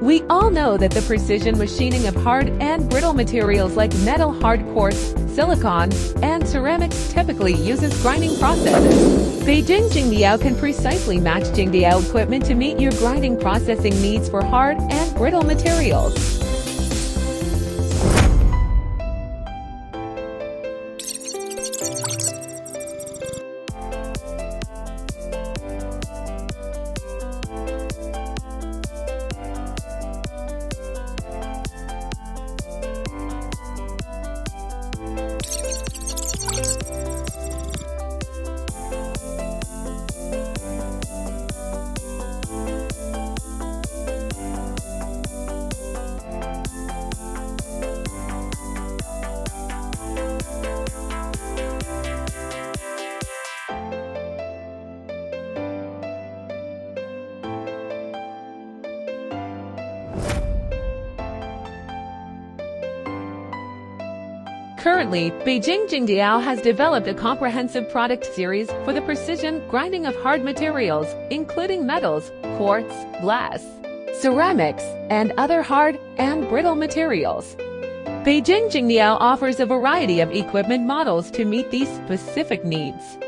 We all know that the precision machining of hard and brittle materials like metal, hard quartz, silicon, and ceramics typically uses grinding processes. Beijing Jingdiao can precisely match Jingdiao equipment to meet your grinding processing needs for hard and brittle materials. Currently, Beijing Jingdiao has developed a comprehensive product series for the precision grinding of hard materials, including metals, quartz, glass, ceramics, and other hard and brittle materials. Beijing Jingdiao offers a variety of equipment models to meet these specific needs.